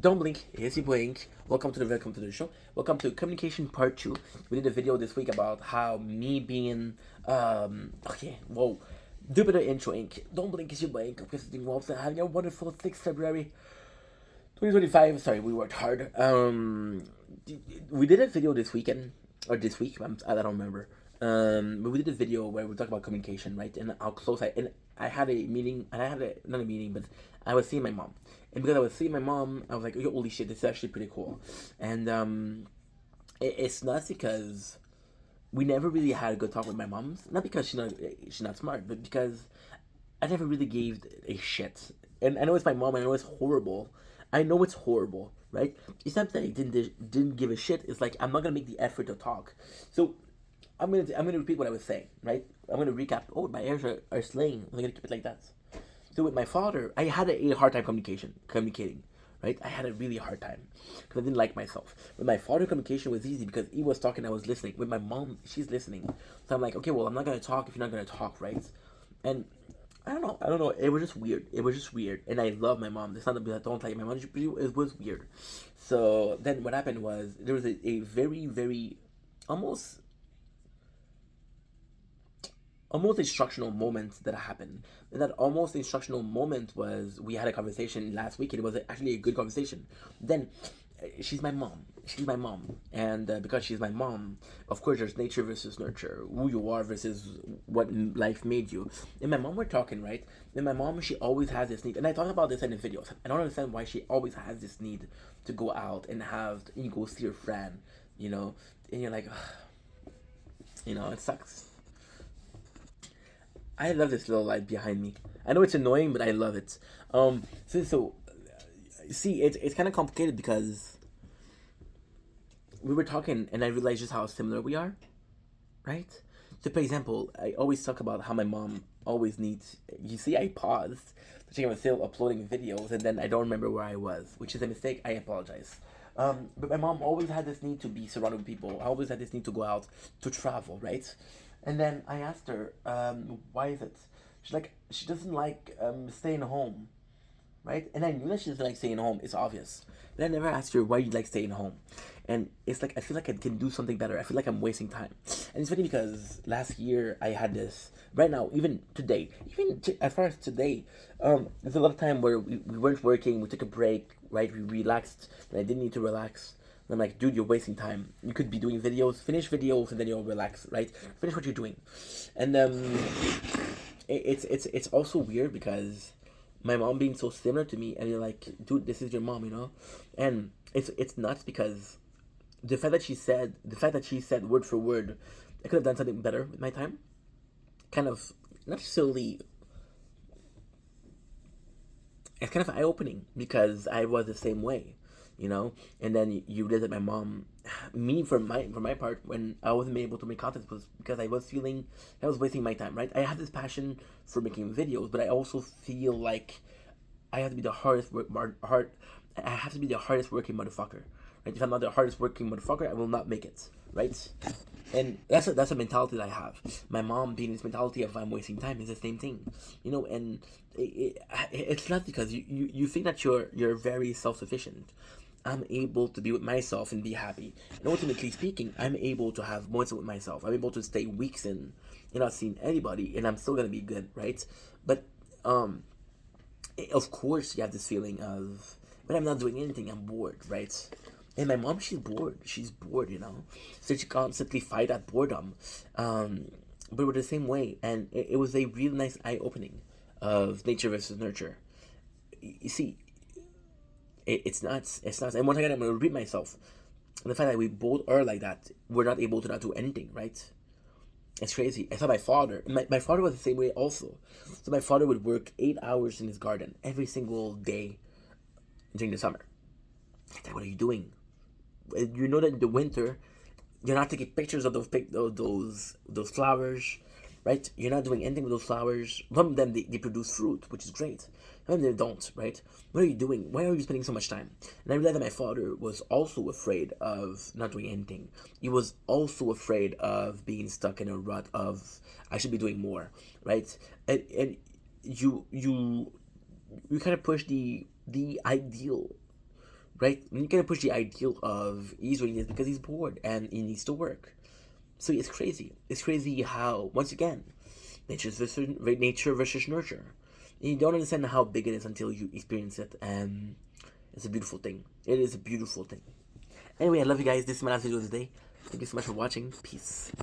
Don't blink, it's your blink. Welcome to the show. Welcome to communication part two. We did a video this week about how me being okay, whoa. Do better intro Inc. Don't blink is your blink because it's involves having a wonderful 6th February 2025. Sorry, we worked hard. We did a video this weekend or this week. I don't remember. But we did a video where we talked about communication, right? And how close I had a meeting, and I had a not a meeting, but I was seeing my mom, and because I was seeing my mom, I was like, "Holy shit, this is actually pretty cool." And it's nuts because we never really had a good talk with my mom. Not because she's not smart, but because I never really gave a shit. And I know it's my mom, and I know it's horrible. I know it's horrible, right? It's not that I didn't give a shit. It's like I'm not gonna make the effort to talk. So I'm gonna repeat what I was saying, right? I'm gonna recap. Oh, my ears are slaying. I'm gonna keep it like that. So with my father, I had a hard time communicating, right? I had a really hard time because I didn't like myself. With my father, communication was easy because he was talking, I was listening. With my mom, she's listening, so I'm like, okay, well, I'm not gonna talk if you're not gonna talk, right? And I don't know. It was just weird. It was just weird, and I love my mom. It's not that I don't like my mom. It was weird. So then what happened was there was a very very almost almost instructional moment that happened. And that almost instructional moment was we had a conversation last week, and it was actually a good conversation. Then she's my mom. She's my mom, and because she's my mom, of course, there's nature versus nurture, who you are versus what life made you. And my mom, were talking, right? And my mom, she always has this need, and I talk about this in the videos. I don't understand why she always has this need to go out and you go see your friend, you know, and you're like, ugh, it sucks. I love this little light behind me. I know it's annoying, but I love it. So see, it's kind of complicated because we were talking, and I realized just how similar we are, right? So, for example, I always talk about how my mom always needs. You see, I paused to check I was still uploading videos, and then I don't remember where I was, which is a mistake. I apologize. But my mom always had this need to be surrounded with people. I always had this need to go out to travel, right? And then I asked her, why is it? She's like, she doesn't like staying home, right? And I knew that she doesn't like staying home. It's obvious. But I never asked her why you like staying home. And it's like I feel like I can do something better. I feel like I'm wasting time. And it's funny because last year I had this. Right now, even today, as far as today, there's a lot of time where we weren't working. We took a break, right? We relaxed, and I didn't need to relax. And I'm like, dude, you're wasting time. You could be doing videos, finish videos, and then you'll relax, right? Finish what you're doing. And it's also weird because my mom being so similar to me, and you're like, dude, this is your mom, and it's nuts because the fact that she said word for word, I could have done something better with my time. Kind of not necessarily. It's kind of eye opening because I was the same way, And then you realize that my mom, me for my part, when I wasn't able to make content was because I was feeling I was wasting my time. Right, I have this passion for making videos, but I also feel like I have to be the I have to be the hardest working motherfucker. Right, if I'm not the hardest working motherfucker, I will not make it. Right, and that's a mentality that I have. My mom being this mentality of I'm wasting time is the same thing, And it's not because you think that you're very self sufficient. I'm able to be with myself and be happy. And ultimately speaking, I'm able to have moments with myself. I'm able to stay weeks in not seeing anybody, and I'm still gonna be good, right? But um, of course, you have this feeling of when I'm not doing anything, I'm bored, right? And my mom, she's bored. She's bored, So she constantly fight that boredom. But we're the same way, and it was a really nice eye opening of nature versus nurture. You see, it's nuts. It's nuts. And once again, I'm gonna repeat myself. And the fact that we both are like that, we're not able to not do anything, right? It's crazy. I saw my father. My father was the same way also. So my father would work 8 hours in his garden every single day during the summer. Like, what are you doing? You know that in the winter, you're not taking pictures of those flowers, right? You're not doing anything with those flowers. Some of them they produce fruit, which is great. Some of them they don't, right? What are you doing? Why are you spending so much time? And I realized that my father was also afraid of not doing anything. He was also afraid of being stuck in a rut of I should be doing more, right? And you kind of push the ideal right? And you can push the ideal of he's what he is because he's bored and he needs to work. So it's crazy. It's crazy how, once again, nature versus nurture. And you don't understand how big it is until you experience it, and it's a beautiful thing. It is a beautiful thing. Anyway, I love you guys. This is my last video of the day. Thank you so much for watching. Peace.